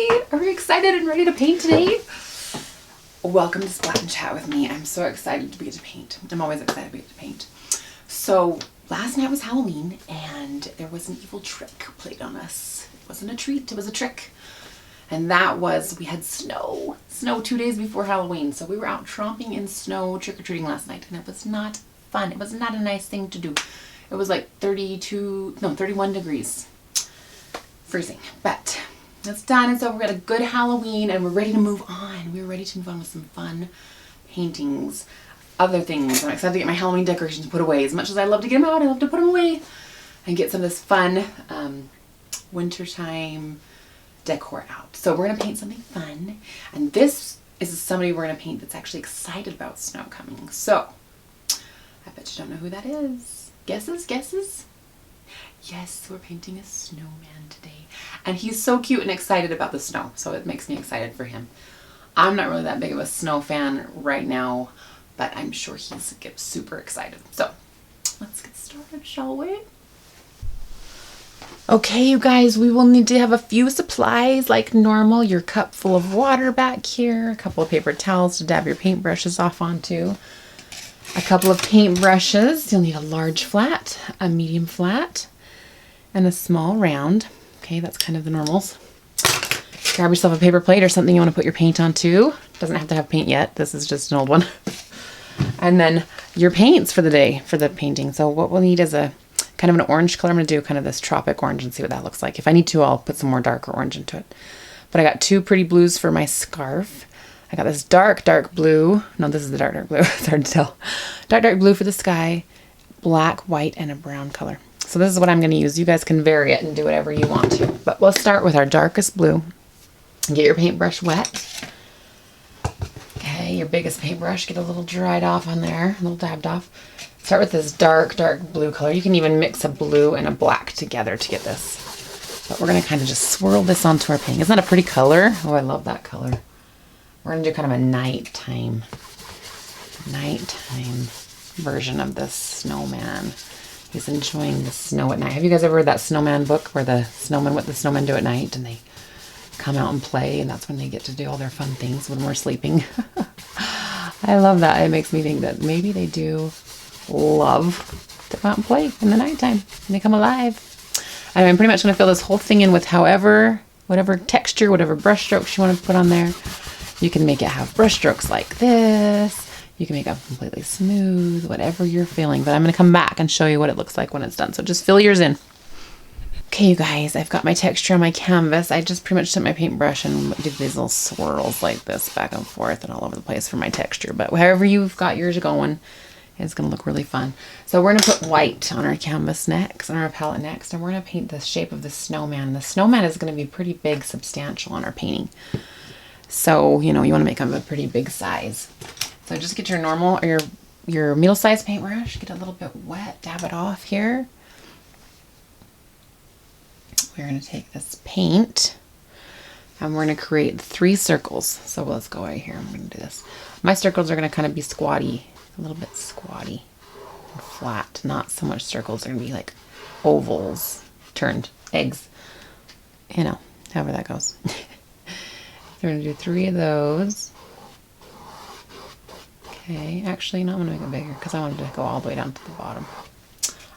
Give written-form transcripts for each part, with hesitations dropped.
Hi! Are we excited and ready to paint today? Welcome to Splat and Chat with me. I'm so excited to get to paint. I'm always excited to get to paint. So last night was Halloween and there was an evil trick played on us. It wasn't a treat, it was a trick. And that was, we had snow 2 days before Halloween. So we were out tromping in snow trick-or-treating last night and it was not fun. It was not a nice thing to do. It was like 31 degrees. Freezing, but it's done. And so we got a good Halloween and we're ready to move on. We're ready to move on with some fun paintings, other things. I'm excited to get my Halloween decorations put away. As much as I love to get them out, I love to put them away and get some of this fun wintertime decor out. So we're gonna paint something fun. And this is somebody we're gonna paint that's actually excited about snow coming. So I bet you don't know who that is. Guesses? Guesses? Yes, we're painting a snowman today. And he's so cute and excited about the snow, so it makes me excited for him. I'm not really that big of a snow fan right now, but I'm sure he's super excited. So let's get started, shall we? Okay, you guys, we will need to have a few supplies like normal. Your cup full of water back here, a couple of paper towels to dab your paintbrushes off onto, a couple of paintbrushes. You'll need a large flat, a medium flat, and a small round. Okay, that's kind of the normals. Grab yourself a paper plate or something you want to put your paint onto. Doesn't have to have paint yet. This is just an old one. And then your paints for the day, for the painting. So what we'll need is a kind of an orange color. I'm going to do kind of this tropic orange and see what that looks like. If I need to, I'll put some more darker orange into it. But I got two pretty blues for my scarf. I got this dark blue. No, this is the dark blue. It's hard to tell. Dark blue for the sky, black, white, and a brown color. So this is what I'm going to use. You guys can vary it and do whatever you want to. But we'll start with our darkest blue. Get your paintbrush wet. Okay, your biggest paintbrush. Get a little dried off on there, a little dabbed off. Start with this dark blue color. You can even mix a blue and a black together to get this. But we're going to kind of just swirl this onto our painting. Isn't that a pretty color? Oh, I love that color. We're going to do kind of a nighttime version of this snowman. He's enjoying the snow at night. Have you guys ever read that Snowman book where what the snowmen do at night and they come out and play and that's when they get to do all their fun things when we're sleeping? I love that. It makes me think that maybe they do love to go out and play in the nighttime and they come alive. I'm pretty much going to fill this whole thing in with whatever texture, whatever brush strokes you want to put on there. You can make it have brush strokes like this. You can make it completely smooth, whatever you're feeling. But I'm going to come back and show you what it looks like when it's done. So just fill yours in. Okay, you guys, I've got my texture on my canvas. I just pretty much took my paintbrush and did these little swirls like this back and forth and all over the place for my texture. But however you've got yours going, it's going to look really fun. So we're going to put white on our canvas next, on our palette next, and we're going to paint the shape of the snowman. The snowman is going to be pretty big, substantial on our painting. So, you know, you want to make them a pretty big size. So just get your normal or your middle-sized paintbrush, get a little bit wet, dab it off here. We're going to take this paint and we're going to create 3 circles. So let's go right here. I'm going to do this. My circles are going to kind of be squatty, a little bit squatty and flat. Not so much circles. They're going to be like ovals, turned eggs. You know, however that goes. We're going to do 3 of those. Okay, actually, no, I'm going to make it bigger because I wanted to go all the way down to the bottom.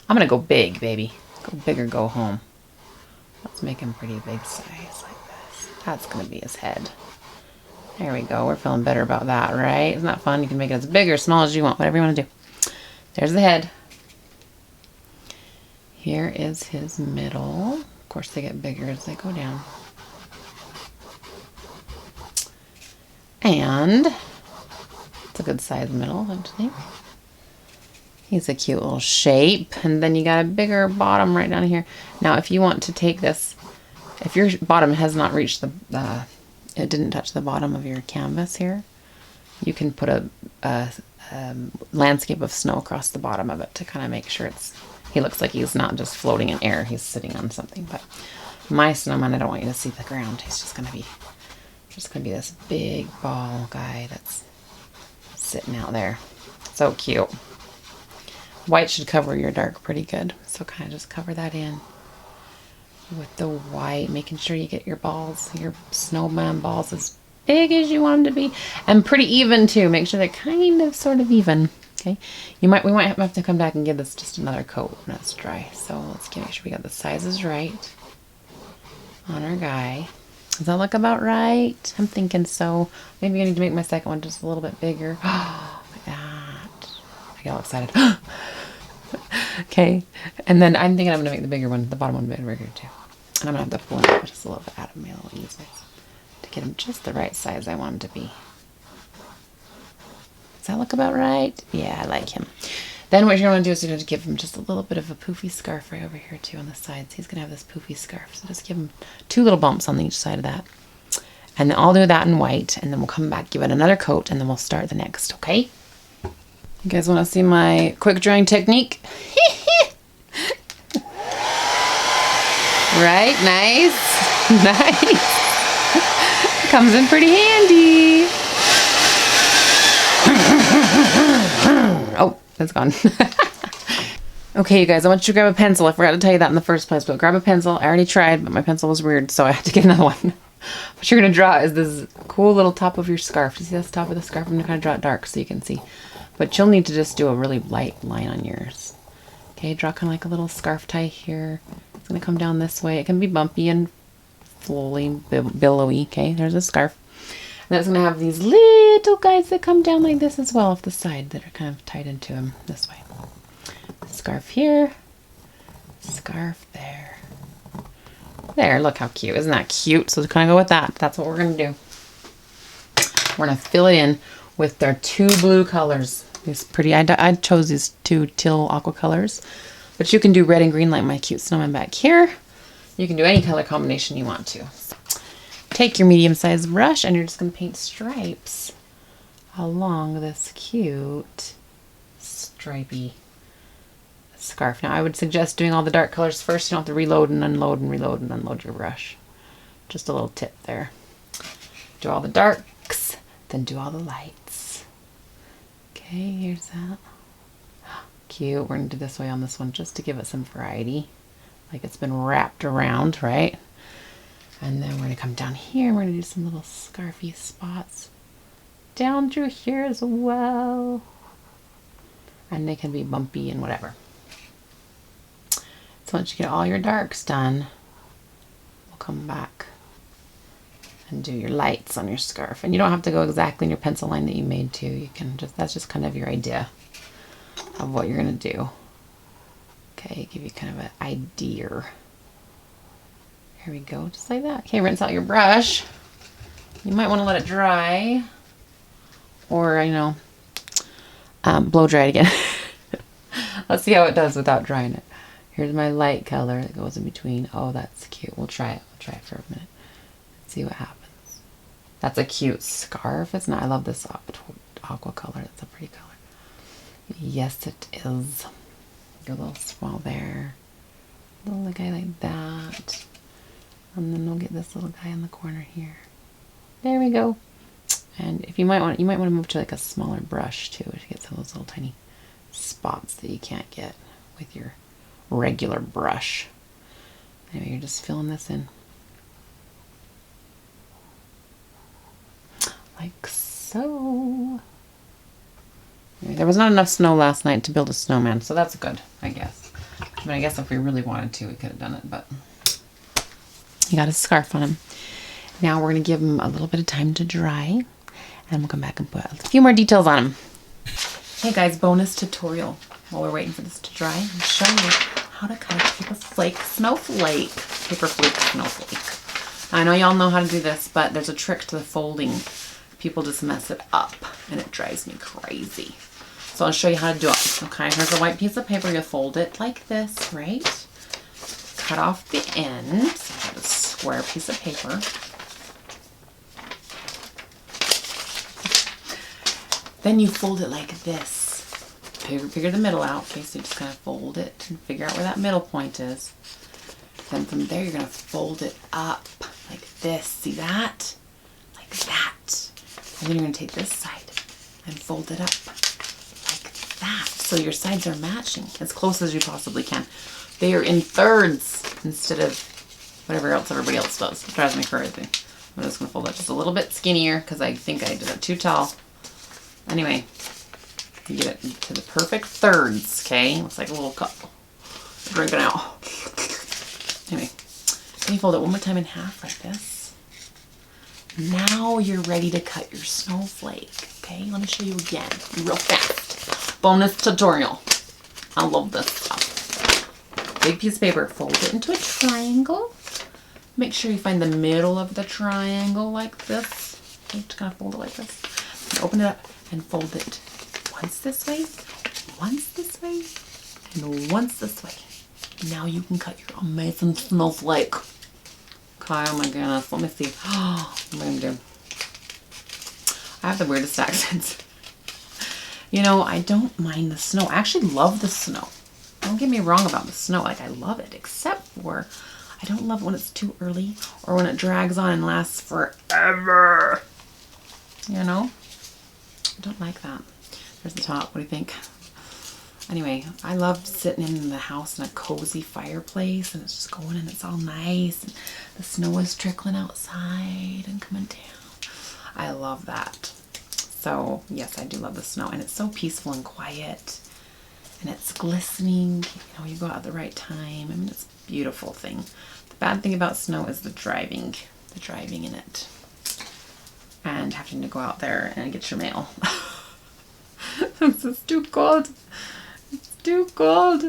I'm going to go big, baby. Go big or go home. Let's make him pretty big size like this. That's going to be his head. There we go. We're feeling better about that, right? Isn't that fun? You can make it as big or small as you want, whatever you want to do. There's the head. Here is his middle. Of course, they get bigger as they go down. And it's a good size middle, don't you think? He's a cute little shape. And then you got a bigger bottom right down here. Now, if you want to take this, if your bottom has not reached it didn't touch the bottom of your canvas here, you can put a landscape of snow across the bottom of it to kind of make sure he looks like he's not just floating in air, he's sitting on something. But my snowman, I don't want you to see the ground. He's just going to be this big ball guy that's sitting out there. So cute. White should cover your dark pretty good. So kind of just cover that in. with the white, making sure you get your balls, your snowman balls as big as you want them to be, and pretty even too. Make sure they're kind of sort of even. Okay, we might have to come back and give this just another coat when it's dry. So let's make sure we got the sizes right on our guy. Does that look about right? I'm thinking so. Maybe I need to make my second one just a little bit bigger. Oh, like that. I get all excited. Okay, and then I'm thinking I'm gonna make the bigger one, the bottom one, a bit bigger too. And I'm gonna have to pull it just a little bit out of me a little easier to get him just the right size I want him to be. Does that look about right? Yeah, I like him. Then what you're going to do is you're going to give him just a little bit of a poofy scarf right over here too on the sides. He's going to have this poofy scarf. So just give him 2 little bumps on each side of that. And then I'll do that in white, and then we'll come back, give it another coat, and then we'll start the next, okay? You guys want to see my quick drying technique? Right? Nice. Nice. Comes in pretty handy. Oh, that's gone. Okay, you guys, I want you to grab a pencil. I forgot to tell you that in the first place, but grab a pencil. I already tried, but my pencil was weird, so I had to get another one. What you're going to draw is this cool little top of your scarf. You see this top of the scarf? I'm going to kind of draw it dark so you can see. But you'll need to just do a really light line on yours. Okay, draw kind of like a little scarf tie here. It's going to come down this way. It can be bumpy and flowing, billowy. Okay, there's a scarf. And it's going to have these little guys that come down like this as well off the side that are kind of tied into them this way. Scarf here, scarf there. There, look how cute. Isn't that cute? So kind of go with that. That's what we're going to do. We're going to fill it in with their 2 blue colors. These pretty, I chose these 2 teal aqua colors. But you can do red and green like my cute snowman back here. You can do any color combination you want to. Take your medium-sized brush and you're just going to paint stripes along this cute stripy scarf. Now I would suggest doing all the dark colors first. You don't have to reload and unload and reload and unload your brush. Just a little tip there. Do all the darks, then do all the lights. Okay, here's that. Cute. We're going to do this way on this one just to give it some variety. Like it's been wrapped around, right? And then we're going to come down here and we're going to do some little scarfy spots down through here as well. And they can be bumpy and whatever. So once you get all your darks done, we'll come back and do your lights on your scarf. And you don't have to go exactly in your pencil line that you made too. You can just, that's just kind of your idea of what you're going to do. Okay, give you kind of an idea. Here we go, just like that. Okay, rinse out your brush. You might want to let it dry, or, you know, blow dry it again. Let's see how it does without drying it. Here's my light color that goes in between. Oh, that's cute. We'll try it. We'll try it for a minute. Let's see what happens. That's a cute scarf, isn't it? I love this aqua color. That's a pretty color. Yes, it is. Go a little small there. A little guy like that. And then we'll get this little guy in the corner here. There we go. And if you might want to move to like a smaller brush too to get some of those little tiny spots that you can't get with your regular brush. Anyway, you're just filling this in. Like so. Anyway, there was not enough snow last night to build a snowman, so that's good, I guess. But I guess if we really wanted to, we could have done it, but he got his scarf on him. Now we're going to give him a little bit of time to dry, and we'll come back and put a few more details on him. Hey guys, bonus tutorial. While we're waiting for this to dry, I'm showing you how to cut a paper flake snowflake. Paper flake snowflake. I know y'all know how to do this, but there's a trick to the folding. People just mess it up, and it drives me crazy. So I'll show you how to do it. Okay, here's a white piece of paper. You fold it like this, right? Cut off the end. So I have a square piece of paper. Then you fold it like this. Figure the middle out. Okay, so you just kind of fold it and figure out where that middle point is. Then from there, you're going to fold it up like this. See that? Like that. And then you're going to take this side and fold it up like that. So your sides are matching as close as you possibly can. They are in thirds instead of whatever else everybody else does. It drives me crazy. I'm just going to fold it just a little bit skinnier because I think I did it too tall. Anyway, you get it to the perfect thirds, okay? Looks like a little cup. Drinking out. Anyway, then you fold it one more time in half like this. Now you're ready to cut your snowflake, okay? Let me show you again, real fast. Bonus tutorial. I love this stuff. Big piece of paper, fold it into a triangle. Make sure you find the middle of the triangle like this. You just kind of fold it like this. And open it up and fold it once this way, once this way, and once this way. Now you can cut your amazing snowflake. Okay, oh my goodness. Let me see. What am I going to do? I have the weirdest accents. You know, I don't mind the snow. I actually love the snow. Don't get me wrong about the snow. Like, I love it, except for I don't love it when it's too early or when it drags on and lasts forever. You know? I don't like that. There's the top. What do you think? Anyway, I love sitting in the house in a cozy fireplace and it's just going and it's all nice. And the snow is trickling outside and coming down. I love that. So, yes, I do love the snow. And it's so peaceful and quiet. And it's glistening. You know, you go out at the right time. I mean, it's a beautiful thing. The bad thing about snow is the driving in it. And having to go out there and get your mail. It's just too cold. It's too cold.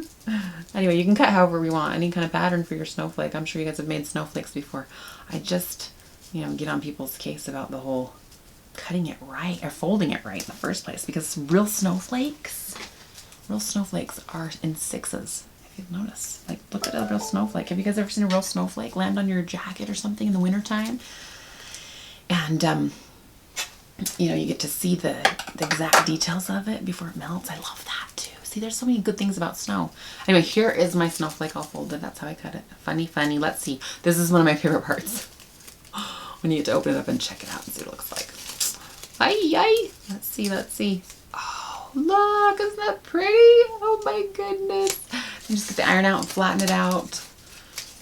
Anyway, you can cut however you want. Any kind of pattern for your snowflake. I'm sure you guys have made snowflakes before. I just, you know, get on people's case about the whole cutting it right or folding it right in the first place. Because real snowflakes are in sixes. If you've noticed. Like, look at a real snowflake. Have you guys ever seen a real snowflake land on your jacket or something in the wintertime? And, you know, you get to see the exact details of it before it melts. I love that too. See, there's so many good things about snow. Anyway, here is my snowflake all folded. That's how I cut it. Funny, funny. Let's see. This is one of my favorite parts. When you get to open it up and check it out and see what it looks like. Ay. Let's see, let's see. Oh, look, isn't that pretty? Oh my goodness. You just get the iron out and flatten it out.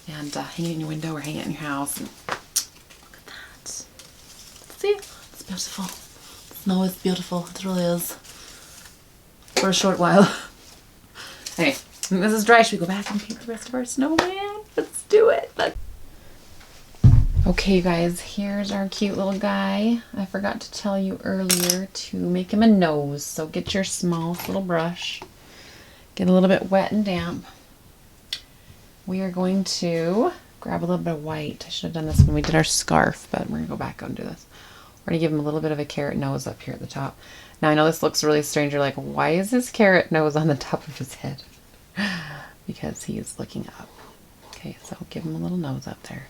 And hang it in your window or hang it in your house. And look at that. See? It's beautiful. Snow is beautiful. It really is. For a short while. Anyway, this is dry. Should we go back and paint the rest of our snowman? Let's do it. Okay, you guys, here's our cute little guy. I forgot to tell you earlier to make him a nose. So get your small little brush. Get a little bit wet and damp. We are going to grab a little bit of white. I should have done this when we did our scarf, but we're going to go back and do this. We're going to give him a little bit of a carrot nose up here at the top. Now, I know this looks really strange. You're like, why is his carrot nose on the top of his head? Because he is looking up. Okay, so give him a little nose up there.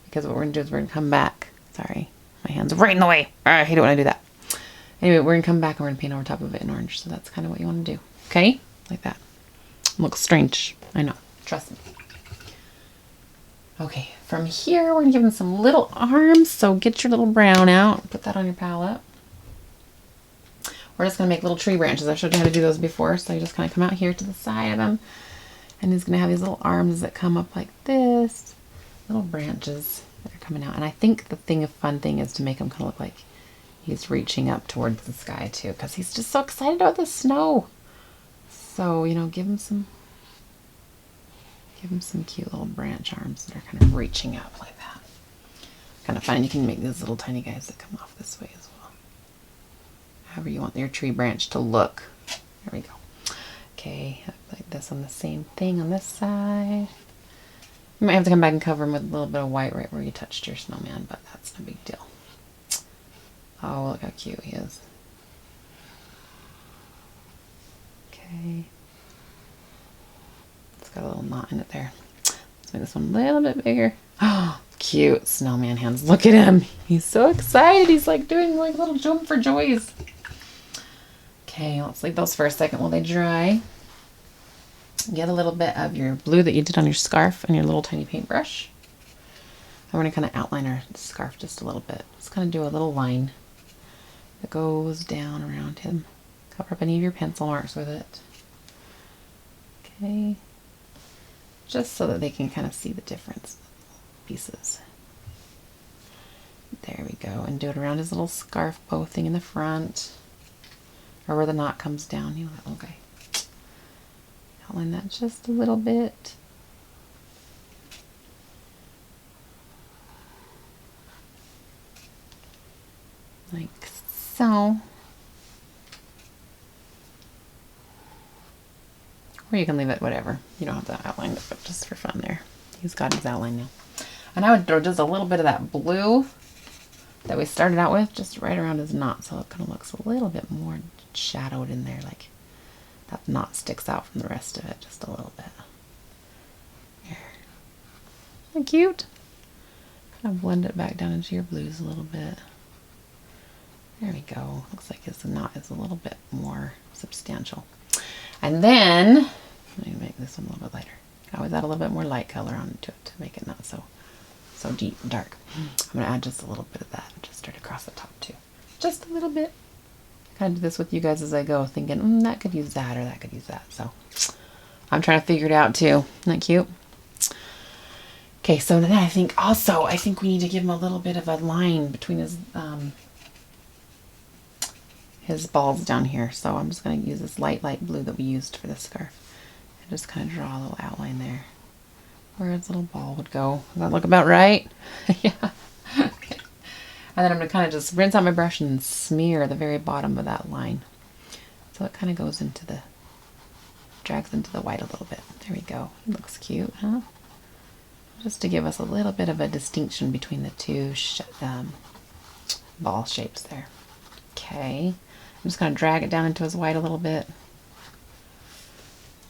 Because what we're going to do is we're going to come back. Sorry, my hands are right in the way. I hate it when I do that. Anyway, we're going to come back and we're going to paint over top of it in orange. So that's kind of what you want to do. Okay? Like that. Looks strange. I know. Trust me. Okay, from here, we're going to give him some little arms. So get your little brown out. Put that on your palette. We're just going to make little tree branches. I showed you how to do those before. So you just kind of come out here to the side of him. And he's going to have these little arms that come up like this. Little branches that are coming out. And I think the fun thing is to make him kind of look like he's reaching up towards the sky too. Because he's just so excited about the snow. So, you know, give him some cute little branch arms that are kind of reaching up like that. Kind of fun. You can make these little tiny guys that come off this way as well. However you want your tree branch to look. There we go. Okay, like this on the same thing on this side. You might have to come back and cover him with a little bit of white right where you touched your snowman, but that's no big deal. Oh, look how cute he is. Okay. It's got a little knot in it there. Let's make this one a little bit bigger. Oh, cute snowman hands. Look at him. He's so excited. He's like doing like a little jump for joys. Okay, let's leave those for a second while they dry. Get a little bit of your blue that you did on your scarf and your little tiny paintbrush. And we're going to kind of outline our scarf just a little bit. Just kind of do a little line that goes down around him. Cover up any of your pencil marks with it. Okay. Just so that they can kind of see the difference. pieces. There we go. And do it around his little scarf bow thing in the front, or where the knot comes down. You know, okay. Outline that just a little bit. Like so. Or you can leave it whatever. You don't have to outline it, but just for fun there. He's got his outline now. And I would throw just a little bit of that blue that we started out with just right around his knot, so it kind of looks a little bit more shadowed in there, like that knot sticks out from the rest of it just a little bit. There. Isn't that cute? Kind of blend it back down into your blues a little bit. There we go. Looks like his knot is a little bit more substantial. And then, let me make this one a little bit lighter. I always add a little bit more light color onto it to make it not so deep and dark. I'm going to add just a little bit of that just right across the top too. Just a little bit. I kind of do this with you guys as I go, thinking, that could use that or that could use that. So I'm trying to figure it out too. Isn't that cute? Okay, so then I think we need to give him a little bit of a line between his balls down here. So I'm just going to use this light blue that we used for the scarf and just kind of draw a little outline there where his little ball would go. Does that look about right? Yeah. Okay. And then I'm going to kind of just rinse out my brush and smear the very bottom of that line. So it kind of goes into drags into the white a little bit. There we go. It looks cute, huh? Just to give us a little bit of a distinction between the two ball shapes there. Okay. I'm just going to drag it down into his white a little bit.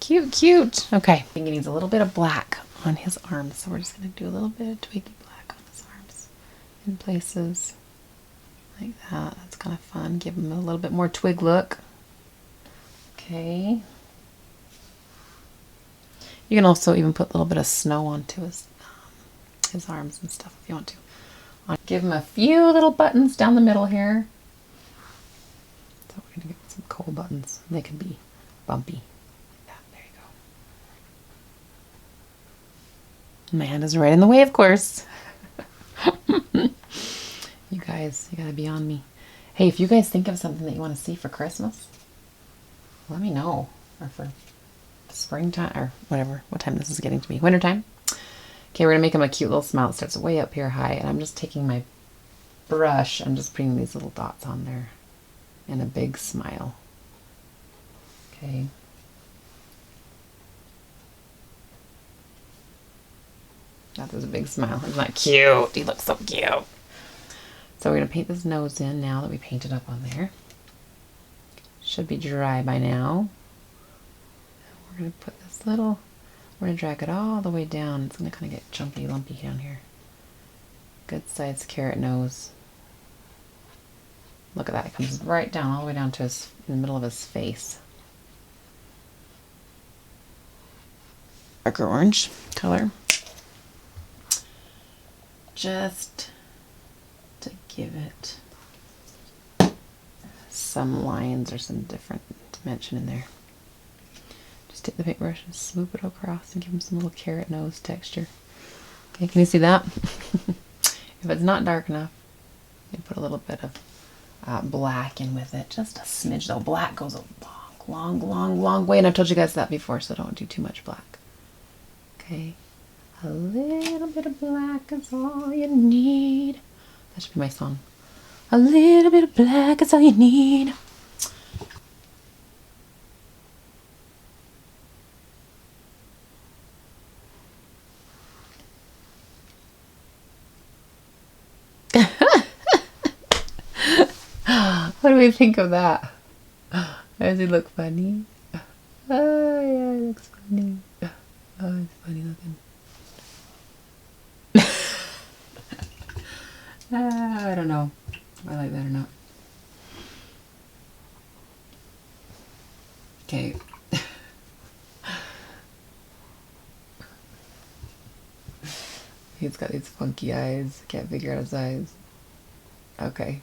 Cute, cute. Okay. I think he needs a little bit of black on his arms, so we're just going to do a little bit of twiggy black on his arms in places like that. That's kind of fun. Give him a little bit more twig look. Okay. You can also even put a little bit of snow onto his arms and stuff if you want to. Give him a few little buttons down the middle here. So we're going to get some coal buttons. They can be bumpy. There you go. My hand is right in the way, of course. You guys, you gotta be on me. Hey, if you guys think of something that you want to see for Christmas, let me know. Or for springtime, or whatever, what time this is getting to be. Wintertime. Okay, we're gonna make him a cute little smile. It starts way up here high, and I'm just taking my brush, I'm just putting these little dots on there and a big smile. Okay. That was a big smile. Isn't that cute? He looks so cute. So we're going to paint this nose in now that we painted up on there. Should be dry by now. We're going to put this little, we're going to drag it all the way down. It's going to kind of get jumpy, lumpy down here. Good sized carrot nose. Look at that. It comes right down, all the way down to in the middle of his face. Darker orange color. Just to give it some lines or some different dimension in there. Just take the paintbrush and swoop it across and give him some little carrot nose texture. Okay, can you see that? If it's not dark enough, you put a little bit of black in with it. Just a smidge though. Black goes a long way. And I've told you guys that before, so don't do too much black. Okay. A little bit of black is all you need. That should be my song. A little bit of black is all you need. What do we think of that? Does he look funny? Oh yeah, he looks funny. Oh, it's funny looking. I don't know if I like that or not. Okay. He's got these funky eyes. Can't figure out his eyes. Okay.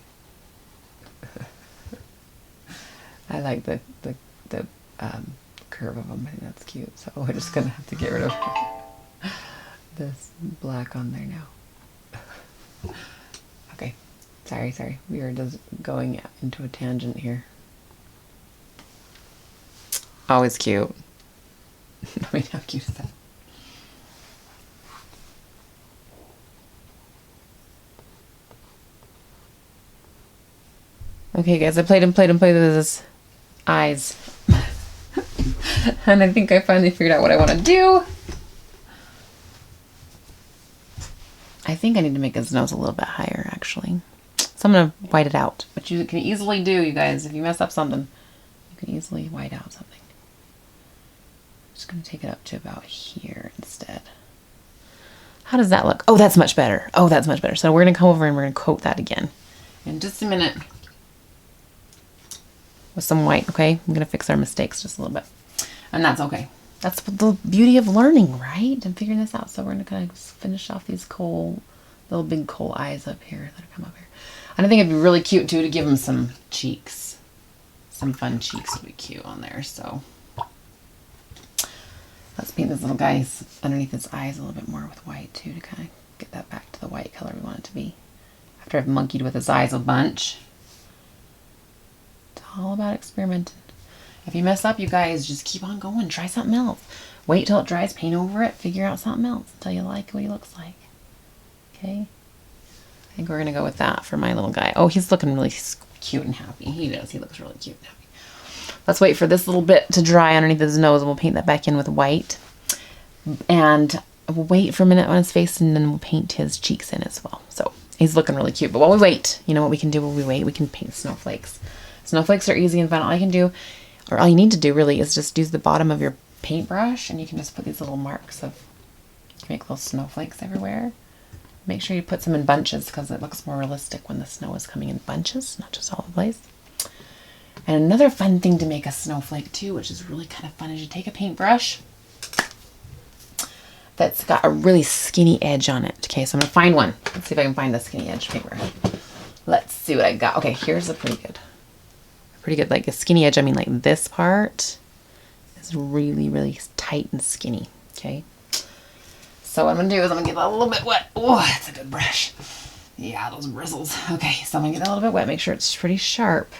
I like the curve of them. I think that's cute. So we're just gonna have to get rid of this black on there now. Okay, sorry. We are just going into a tangent here. Always cute. I mean, how cute is that? Okay, guys, I played with his eyes. And I think I finally figured out what I want to do. I think I need to make his nose a little bit higher, actually. So I'm going to white it out. But you can easily do, you guys, if you mess up something, you can easily white out something. I'm just going to take it up to about here instead. How does that look? Oh, that's much better. Oh, that's much better. So we're going to come over and we're going to coat that again in just a minute with some white, okay? I'm going to fix our mistakes just a little bit. And that's okay. That's the beauty of learning, right? And figuring this out. So we're going to kind of finish off these little big coal eyes up here that come up here. And I think it'd be really cute, too, to give him some cheeks. Some fun cheeks would be cute on there, so. Let's paint this little guy's underneath his eyes a little bit more with white, too, to kind of get that back to the white color we want it to be. After I've monkeyed with his eyes a bunch. It's all about experimenting. If you mess up, you guys, just keep on going. Try something else. Wait till it dries, paint over it, figure out something else until you like what he looks like. Okay? I think we're going to go with that for my little guy. Oh, he's looking really cute and happy. He does. He looks really cute and happy. Let's wait for this little bit to dry underneath his nose, and we'll paint that back in with white. And we'll wait for a minute on his face, and then we'll paint his cheeks in as well. So he's looking really cute. But while we wait, you know what we can do while we wait? We can paint snowflakes. Snowflakes are easy and fun. All I can do, or all you need to do really, is just use the bottom of your paintbrush, and you can just put these little marks of, you can make little snowflakes everywhere. Make sure you put some in bunches because it looks more realistic when the snow is coming in bunches, not just all over the place. And another fun thing to make a snowflake too, which is really kind of fun, is you take a paintbrush that's got a really skinny edge on it. Okay, so I'm gonna find one. Let's see if I can find the skinny edge paintbrush. Let's see what I got. Okay, here's a pretty good, like a skinny edge. I mean, like this part is really, really tight and skinny. Okay. So what I'm gonna do is I'm gonna get that a little bit wet. Oh, that's a good brush. Yeah, those bristles. Okay, so I'm gonna get that a little bit wet, make sure it's pretty sharp.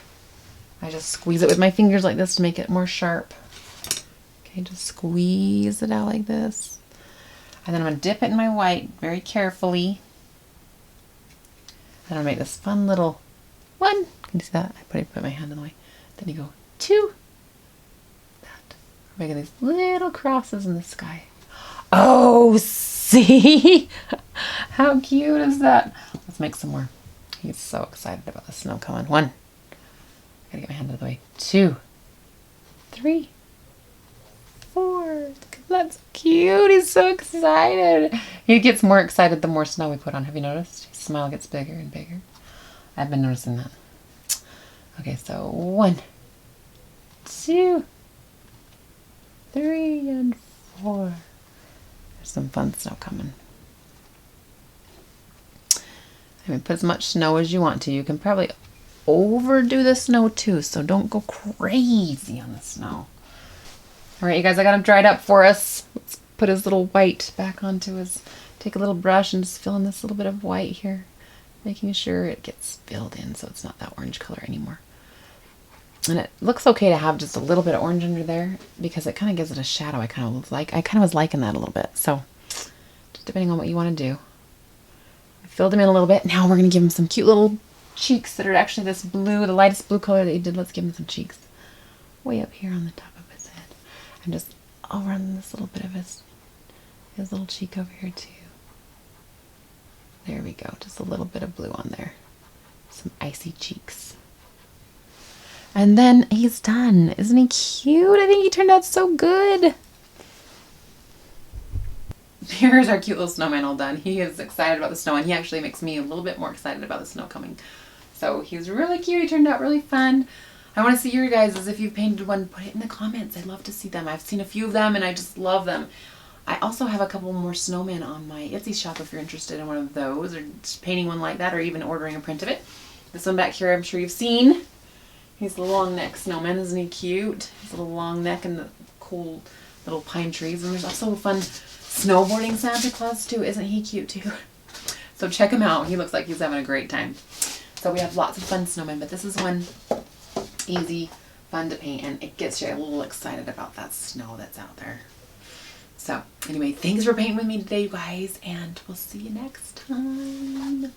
I just squeeze it with my fingers like this to make it more sharp. Okay, just squeeze it out like this. And then I'm gonna dip it in my white very carefully. And I'll make this fun little one. Can you see that? I put my hand in the way. Then you go two. That. We're making these little crosses in the sky. Oh, see? How cute is that? Let's make some more. He's so excited about the snow coming. One. Gotta get my hand out of the way. 2, 3, 4. That's cute. He's so excited. He gets more excited the more snow we put on. Have you noticed? His smile gets bigger and bigger. I've been noticing that. Okay, so 1, 2, 3, and 4. There's some fun snow coming. I mean, put as much snow as you want to. You can probably overdo the snow too, so don't go crazy on the snow. All right, you guys, I got him dried up for us. Let's put his little white back onto his, take a little brush and just fill in this little bit of white here, making sure it gets filled in so it's not that orange color anymore. And it looks okay to have just a little bit of orange under there because it kind of gives it a shadow. I kind of was liking that a little bit. So just depending on what you want to do. I filled him in a little bit. Now we're going to give him some cute little cheeks that are actually this blue, the lightest blue color that you did. Let's give him some cheeks way up here on the top of his head. And just I'll run this little bit of his little cheek over here too. There we go. Just a little bit of blue on there. Some icy cheeks. And then he's done. Isn't he cute? I think he turned out so good. Here's our cute little snowman all done. He is excited about the snow, and he actually makes me a little bit more excited about the snow coming. So he's really cute. He turned out really fun. I want to see your guys' if you've painted one, put it in the comments. I'd love to see them. I've seen a few of them, and I just love them. I also have a couple more snowmen on my Etsy shop if you're interested in one of those, or just painting one like that, or even ordering a print of it. This one back here I'm sure you've seen. He's the long neck snowman, isn't he cute? His little long neck and the cool little pine trees. And there's also a fun snowboarding Santa Claus too. Isn't he cute too? So check him out. He looks like he's having a great time. So we have lots of fun snowmen, but this is one easy, fun to paint, and it gets you a little excited about that snow that's out there. So anyway, thanks for painting with me today, you guys, and we'll see you next time.